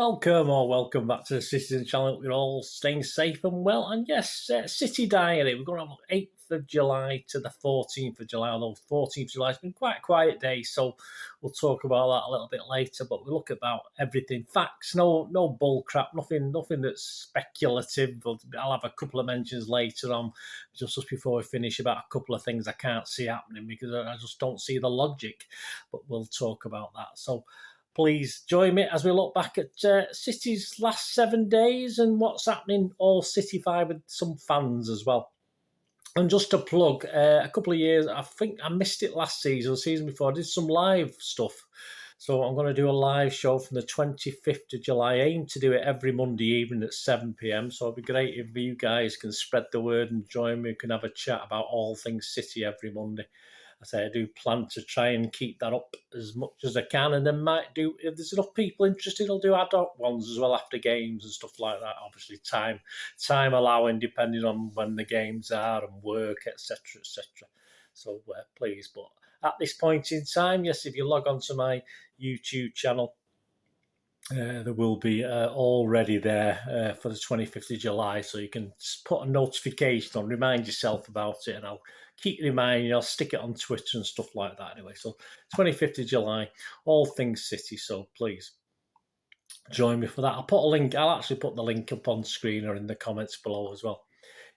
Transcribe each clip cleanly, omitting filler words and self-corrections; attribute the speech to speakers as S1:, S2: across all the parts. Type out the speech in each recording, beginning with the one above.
S1: Welcome back to the Citizen Channel. We're all staying safe and well. And yes, City Diary. We're going to have 8th of July to the 14th of July, although 14th of July has been quite a quiet day, so we'll talk about that a little bit later. But we'll look about everything. Facts, no bull crap, nothing that's speculative. I'll have a couple of mentions later on, just before we finish, about a couple of things I can't see happening because I just don't see the logic. But we'll talk about that. So please join me as we look back at City's last 7 days and what's happening all City-fied with some fans as well. And just to plug, a couple of years, I think I missed it last season, the season before, I did some live stuff. So I'm going to do a live show from the 25th of July. I aim to do it every Monday evening at 7 p.m. So it'd be great if you guys can spread the word and join me. We can have a chat about all things City every Monday. I do plan to try and keep that up as much as I can, and then might do, if there's enough people interested, I'll do adult ones as well after games and stuff like that. Obviously, time allowing, depending on when the games are and work, etc., etc. So please, but at this point in time, yes, if you log on to my YouTube channel, there will be already there for the 25th of July, so you can put a notification on, remind yourself about it, and I'll keep reminding you. I'll stick it on Twitter and stuff like that anyway. So 25th of July, all things City, so please join me for that. I'll actually put the link up on screen or in the comments below as well.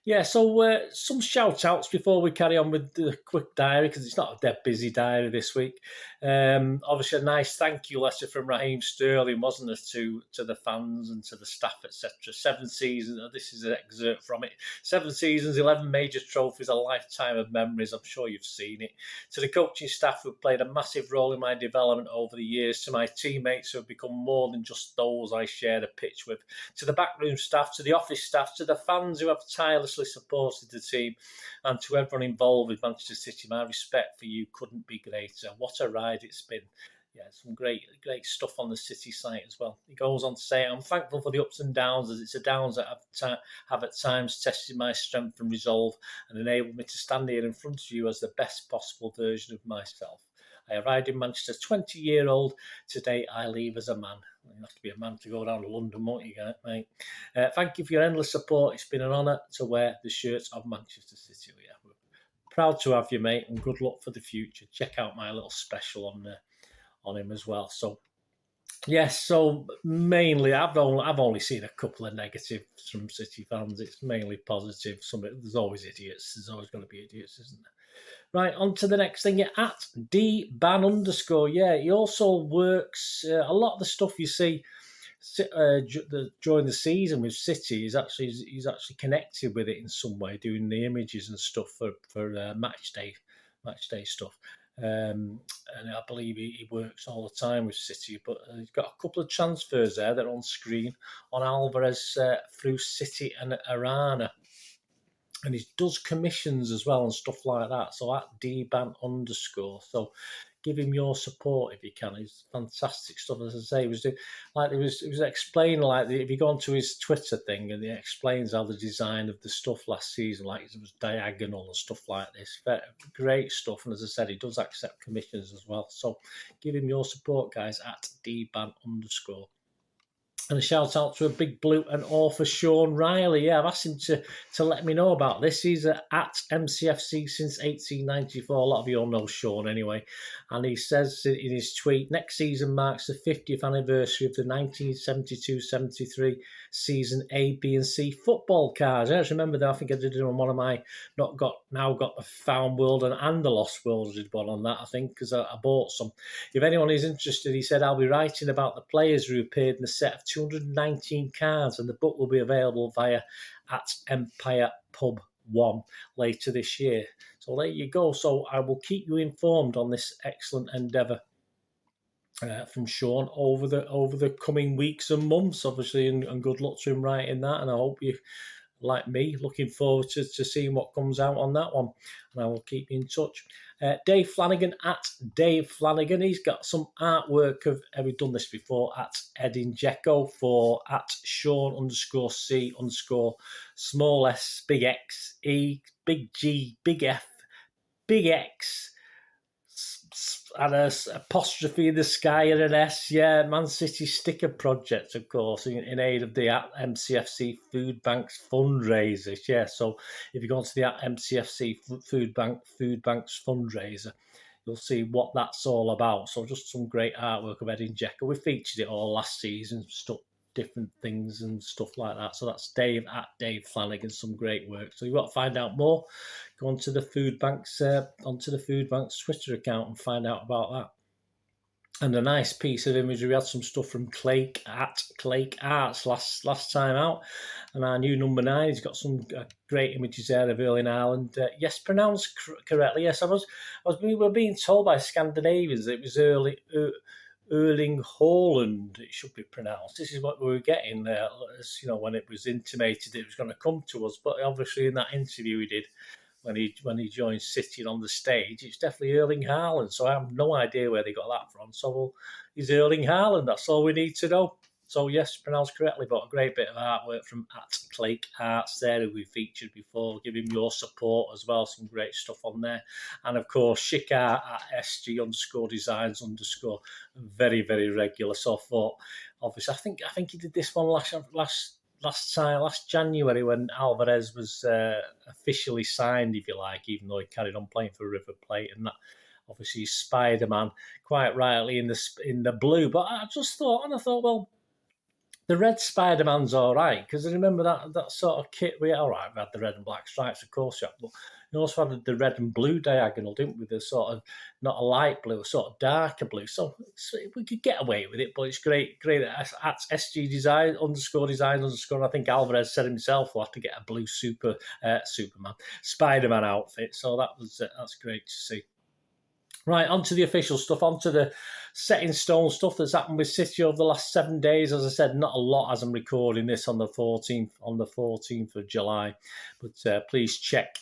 S1: Yeah, so some shout-outs before we carry on with the quick diary, because it's not a dead busy diary this week. Obviously, a nice thank you letter from RAHEEM Sterling, wasn't it, to the fans and to the staff, etc. 7 seasons, this is an excerpt from it. 7 seasons, 11 major trophies, a lifetime of memories. I'm sure you've seen it. To the coaching staff who have played a massive role in my development over the years, to my teammates who have become more than just those I share a pitch with, to the backroom staff, to the office staff, to the fans who have tirelessly supported the team, and to everyone involved with Manchester City, my respect for you couldn't be greater. What a ride it's been. Yeah, some great stuff on the City site as well. He goes on to say, I'm thankful for the ups and downs, as it's the downs that have at times tested my strength and resolve and enabled me to stand here in front of you as the best possible version of myself. I arrived in Manchester 20-year-old. Today I leave as a man. You have to be a man to go down to London, won't you, mate? Thank you for your endless support. It's been an honour to wear the shirts of Manchester City. Yeah, we're proud to have you, mate, and good luck for the future. Check out my little special on him as well. So, yes, so mainly I've only seen a couple of negatives from City fans. It's mainly positive. There's always idiots. There's always going to be idiots, isn't there? Right, on to the next thing. At Dband_. Yeah, he also works a lot of the stuff you see during the season with City. He's actually connected with it in some way, doing the images and stuff for match day stuff. And I believe he works all the time with City, but he's got a couple of transfers there that are on screen on Alvarez through City and Arana. And he does commissions as well and stuff like that. So at Dband_. So give him your support if you can. It's fantastic stuff. As I say, he was explaining, like, if you go onto his Twitter thing, and he explains how the design of the stuff last season, like it was diagonal and stuff like this. Great stuff. And as I said, he does accept commissions as well. So give him your support, guys, at Dband_. And a shout out to a big blue and author, Sean Riley. Yeah, I've asked him to let me know about this. He's at MCFC since 1894. A lot of you all know Sean anyway. And he says in his tweet, next season marks the 50th anniversary of the 1972-73 season A, B and C football cards. I just remember that. I think I did it on one of my now got the Found World and the Lost World. I did one on that, I think, because I bought some. If anyone is interested, he said, I'll be writing about the players who appeared in the set of 219 cards, and the book will be available via at Empire Pub 1 later this year. So there you go. So I will keep you informed on this excellent endeavour from Sean over the coming weeks and months, obviously, and good luck to him writing that. And I hope you, like me, looking forward to seeing what comes out on that one. And I will keep you in touch. Dave Flanagan at Dave Flanagan. He's got some artwork of, have we done this before, at Zinchenko for at Sean_C_ small s, big X, E, big G, big F, big X, and a apostrophe in the sky and an S. Yeah, Man City sticker project, of course, in aid of the MCFC Food Banks fundraisers. Yeah, so if you go onto the MCFC Food Banks fundraiser, you'll see what that's all about. So just some great artwork of Edin Dzeko. We featured it all last season, stuff, different things and stuff like that. So that's Dave at Dave Flanagan, some great work. So you've got to find out more. Go onto the Food Banks Twitter account and find out about that. And a nice piece of imagery. We had some stuff from Clake Arts last time out, and our new number 9. He's got some great images there of Erling Haaland. Yes, pronounced correctly. Yes, we were being told by Scandinavians that it was Erling Haaland, it should be pronounced. This is what we were getting there, as you know, when it was intimated it was going to come to us. But obviously, in that interview he did when he joined City on the stage, it's definitely Erling Haaland. So I have no idea where they got that from. So he's Erling Haaland. That's all we need to know. So yes, pronounced correctly, but a great bit of artwork from at Clake Arts there, who we featured before. Give him your support as well. Some great stuff on there. And of course, Shikar at SG_designs_. Very, very regular. So I thought, obviously, I think he did this one last January when Alvarez was officially signed, if you like, even though he carried on playing for River Plate, and that obviously Spider-Man, quite rightly in the blue. But I thought, well, the red Spider-Man's all right, because I remember that sort of kit. We had the red and black stripes, of course, yeah, but we also had the red and blue diagonal, didn't we? With the sort of, not a light blue, a sort of darker blue. So we could get away with it, but it's great at SG design _designs_. I think Alvarez said himself we'll have to get a blue Spider-Man outfit. So that's great to see. Right, onto the official stuff, onto the set in stone stuff that's happened with City over the last 7 days. As I said, not a lot as I'm recording this on the 14th of July. But please check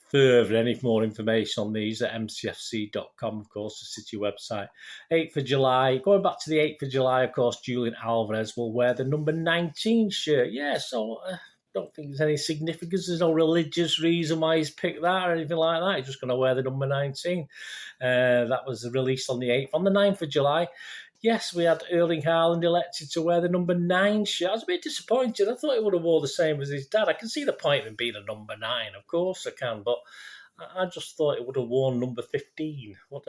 S1: further any more information on these at mcfc.com, of course, the City website. 8th of July, going back to the 8th of July, of course, Julian Alvarez will wear the number 19 shirt. Yeah, so don't think there's any significance. There's no religious reason why he's picked that or anything like that. He's just going to wear the number 19. That was released on the 8th. On the 9th of July, yes, we had Erling Haaland elected to wear the number 9 shirt. I was a bit disappointed. I thought he would have wore the same as his dad. I can see the point in being a number 9, of course I can, but I just thought it would have worn number 15. I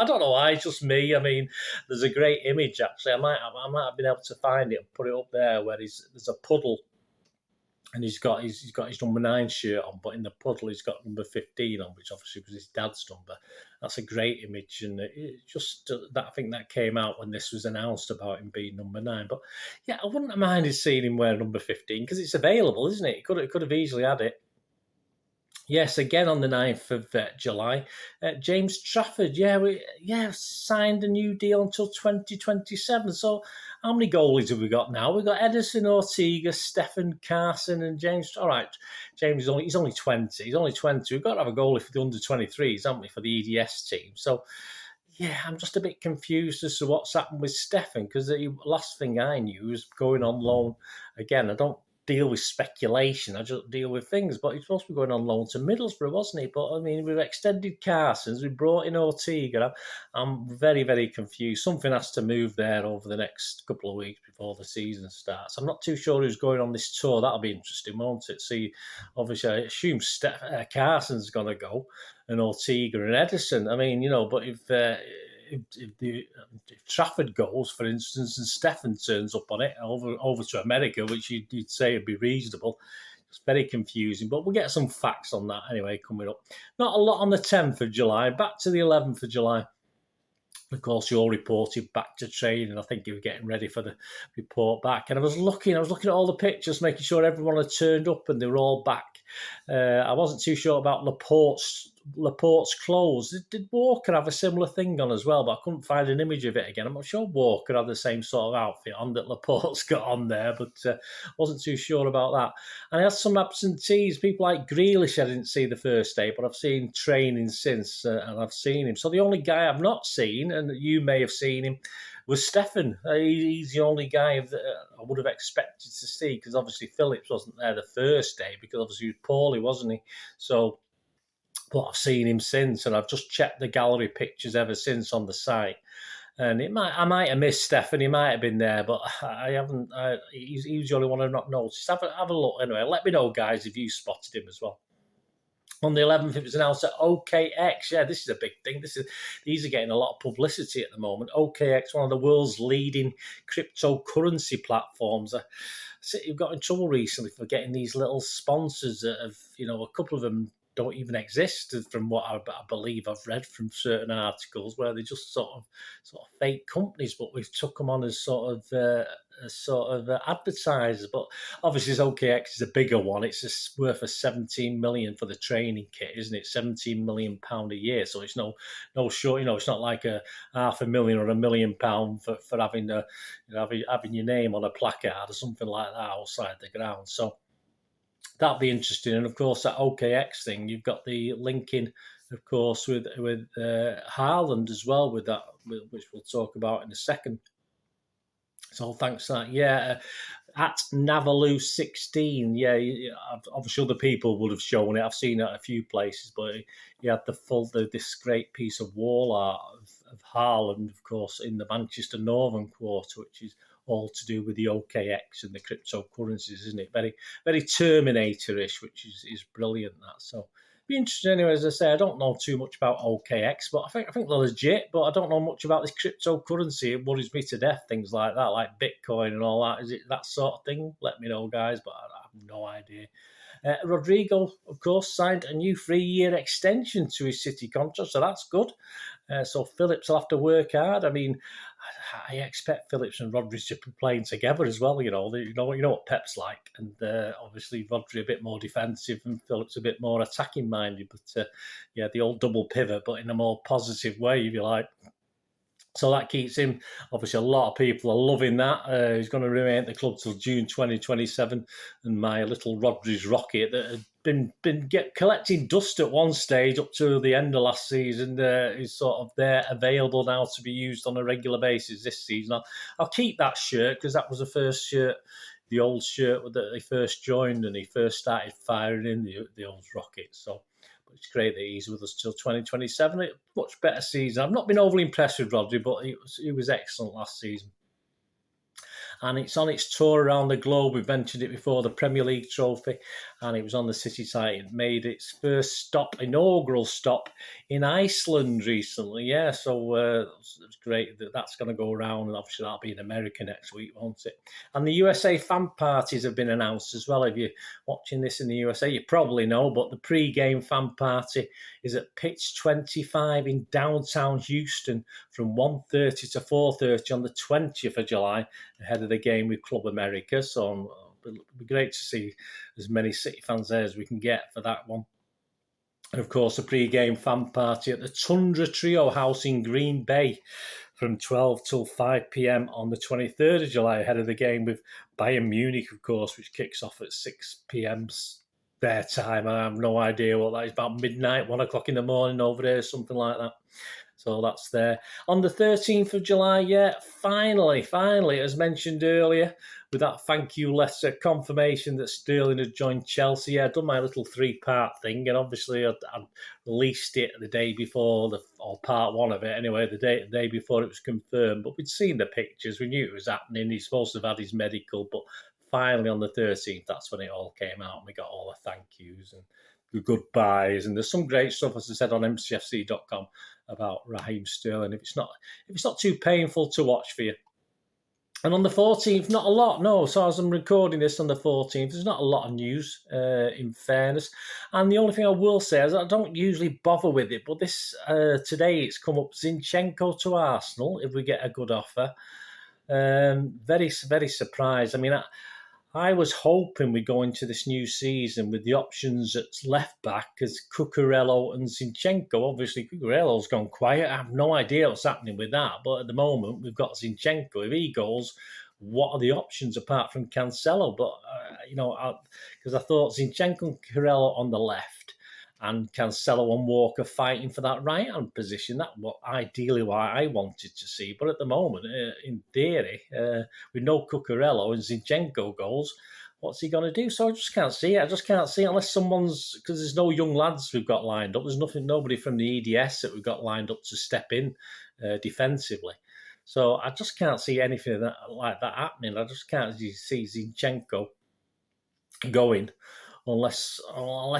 S1: don't know why. It's just me. I mean, there's a great image actually. I might have been able to find it and put it up there where there's a puddle. And he's got his number 9 shirt on, but in the puddle he's got number 15 on, which obviously was his dad's number. That's a great image, and it just I think that came out when this was announced about him being number 9. But yeah, I wouldn't have minded seeing him wear number 15 because it's available, isn't it? He could have easily had it. Yes, again on the 9th of July, James Trafford, signed a new deal until 2027. So how many goalies have we got now? We've got Edison, Ortega, Stefan, Carson, and James. All right, James he's only 20. He's only 20. We've got to have a goalie for the under-23s, haven't we, for the EDS team? So yeah, I'm just a bit confused as to what's happened with Stefan, because the last thing I knew was going on loan. Again, I don't deal with speculation, I just deal with things, but he's supposed to be going on loan to Middlesbrough, wasn't he? But I mean, we've extended Carson's, we brought in Ortega. I'm very, very confused. Something has to move there over the next couple of weeks before the season starts. I'm not too sure who's going on this tour. That'll be interesting, won't it? See, obviously, I assume Carson's going to go, and Ortega and Edison. I mean, but if Trafford goes, for instance, and Stefan turns up on it over to America, which you'd say would be reasonable, it's very confusing. But we'll get some facts on that anyway coming up. Not a lot on the 10th of July. Back to the 11th of July. Of course, you all reported back to training. I think you were getting ready for the report back. And I was looking at all the pictures, making sure everyone had turned up and they were all back. I wasn't too sure about Laporte's clothes. Did Walker have a similar thing on as well? But I couldn't find an image of it again. I'm not sure Walker had the same sort of outfit on that Laporte's got on there, but wasn't too sure about that. And I had some absentees, people like Grealish I didn't see the first day, but I've seen training since, and I've seen him. So the only guy I've not seen, and you may have seen him, was Stefan. He's the only guy that I would have expected to see, because obviously Phillips wasn't there the first day, because obviously he was poorly, wasn't he? So but I've seen him since, and I've just checked the gallery pictures ever since on the site. And I might have missed Stefan. He might have been there, but I haven't. He was the only one I've not noticed. Have a look anyway. Let me know, guys, if you spotted him as well. On the 11th, it was announced that OKX. Yeah, this is a big thing. These are getting a lot of publicity at the moment. OKX, one of the world's leading cryptocurrency platforms. You've got in trouble recently for getting these little sponsors that have, a couple of them don't even exist, from what I believe I've read from certain articles, where they're just sort of fake companies, but we've took them on as sort of advertisers. But obviously, this OKX is a bigger one. It's worth a 17 million for the training kit, isn't it? 17 million pound a year. So it's no short. It's not like a $500,000 or £1 million for having having your name on a placard or something like that outside the ground. So that'd be interesting. And of course, that OKX thing, you've got the linking, of course, with Haaland as well, with that, which we'll talk about in a second. So thanks for that. Yeah, at Navalu16. Yeah, obviously other people would have shown it. I've seen it at a few places, but he had this great piece of wall art of Haaland, of course, in the Manchester Northern Quarter, which is all to do with the OKX and the cryptocurrencies, isn't it? Very, very Terminator-ish, which is brilliant. That so. Be interesting anyway. As I say, I don't know too much about OKX, but I think they're legit. But I don't know much about this cryptocurrency. It worries me to death. Things like that, like Bitcoin and all that. Is it that sort of thing? Let me know, guys. But I have no idea. Rodrigo, of course, signed a new 3-year extension to his City contract, so that's good. So Phillips will have to work hard. I mean, I expect Phillips and Rodri to be playing together as well. You know what Pep's like, and obviously Rodri a bit more defensive and Phillips a bit more attacking minded. But the old double pivot, but in a more positive way, if you like. So that keeps him. Obviously, a lot of people are loving that. He's going to remain at the club till June 2027. And my little Rodri's rocket that had been collecting dust at one stage up to the end of last season is sort of there, available now to be used on a regular basis this season. I'll keep that shirt because that was the first shirt, the old shirt that he first joined, and he first started firing in the old rocket. So. It's great that he's with us till 2027. A much better season. I've not been overly impressed with Rodri, but he was excellent last season. And it's on its tour around the globe. We've mentioned it before, the Premier League trophy, and it was on the City site. It made its first inaugural stop in Iceland recently. Yeah, so it's great that that's going to go around, and obviously that'll be in America next week, won't it? And the USA fan parties have been announced as well. If you're watching this in the USA, you probably know, but the pre-game fan party is at Pitch 25 in downtown Houston from 1:30 to 4:30 on the 20th of July, ahead of the game with Club America. So it'll be great to see as many City fans there as we can get for that one. And of course, a pre-game fan party at the Tundra Trio House in Green Bay from 12 till 5 p.m. on the 23rd of July, ahead of the game with Bayern Munich, of course, which kicks off at 6 p.m. their time. I have no idea what that is, about midnight, 1 o'clock in the morning over there, something like that. So that's there. On the 13th of July, finally, as mentioned earlier, with that thank you letter confirmation that Sterling had joined Chelsea. I'd done my little 3-part thing, and obviously I'd released it the day before, or part 1 of it anyway, the day before it was confirmed. But we'd seen the pictures, we knew it was happening. He's supposed to have had his medical, but finally on the 13th, that's when it all came out, and we got all the thank yous and the goodbyes. And there's some great stuff, as I said, on mcfc.com about Raheem Sterling, if it's not too painful to watch for you. And on the 14th, not a lot, no. So as I'm recording this on the 14th, there's not a lot of news, in fairness. And the only thing I will say is I don't usually bother with it, but this today it's come up, Zinchenko to Arsenal, if we get a good offer. Very, very surprised. I mean, I was hoping we'd go into this new season with the options at left back as Cucurella and Zinchenko. Obviously, Cucurella's gone quiet. I have no idea what's happening with that. But at the moment, we've got Zinchenko. If he goes, what are the options apart from Cancelo? But, because I thought Zinchenko and Cucurella on the left and Cancelo and Walker fighting for that right-hand position. That's ideally what I wanted to see. But at the moment, in theory, with no Cucurella and Zinchenko goals, what's he going to do? So I just can't see it. I just can't see it unless someone's, because there's no young lads we've got lined up. There's nobody from the EDS that we've got lined up to step in defensively. So I just can't see anything like that happening. I just can't see Zinchenko going unless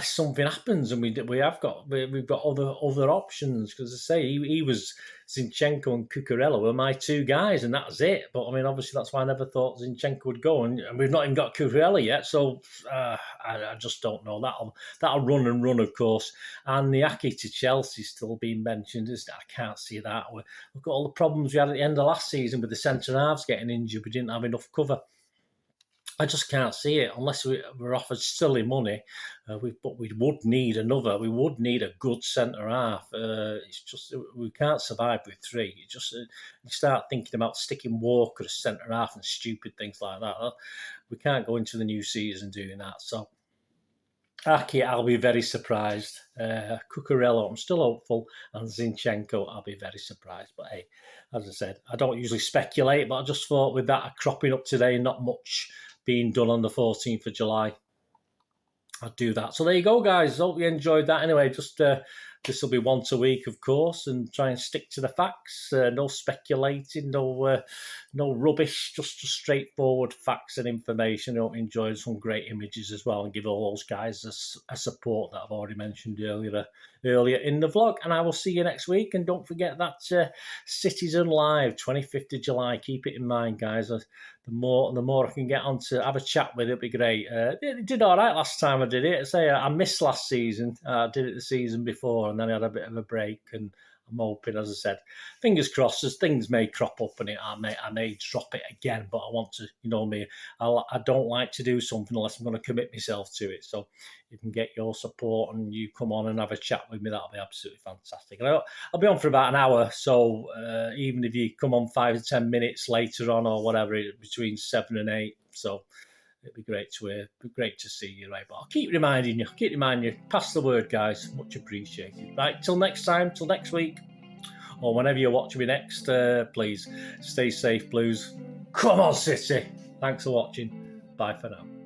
S1: something happens, and we've got other options. Because I say he was Zinchenko and Cucurella were my two guys, and that's it. But I mean, obviously that's why I never thought Zinchenko would go, and we've not even got Cucurella yet. So I just don't know. That'll run, of course. And the Aki to Chelsea still being mentioned. I can't see that. We've got all the problems we had at the end of last season with the centre halves getting injured. We didn't have enough cover. I just can't see it unless we're offered silly money. But we would need another. We would need a good centre half. It's just we can't survive with three. You start thinking about sticking Walker as centre half and stupid things like that. We can't go into the new season doing that. So Aki, I'll be very surprised. Cucurella, I'm still hopeful, and Zinchenko, I'll be very surprised. But hey, as I said, I don't usually speculate, but I just thought with that cropping up today and not much being done on the 14th of July, I'd do that. So there you go, guys. Hope you enjoyed that. Anyway, just this will be once a week, of course, and try and stick to the facts. No speculating, no rubbish, just straightforward facts and information. I hope you enjoyed some great images as well, and give all those guys a support that I've already mentioned earlier in the vlog. And I will see you next week. And don't forget that Citizen Live, 25th of July. Keep it in mind, guys. The more I can get on to have a chat with it, it'll be great. It did all right last time I did it. I missed last season. I did it the season before, and then I had a bit of a break. And I'm hoping, as I said, fingers crossed, as things may crop up and I may drop it again. But I want to, you know me, I don't like to do something unless I'm going to commit myself to it. So you can get your support and you come on and have a chat with me. That'll be absolutely fantastic. And I'll be on for about an hour. So even if you come on 5 to 10 minutes later on or whatever, between 7 and 8. So it'd be great to see you, right? But I'll keep reminding you, pass the word, guys. Much appreciated. Right, till next time, till next week, or whenever you're watching me next, please stay safe, Blues. Come on, City. Thanks for watching. Bye for now.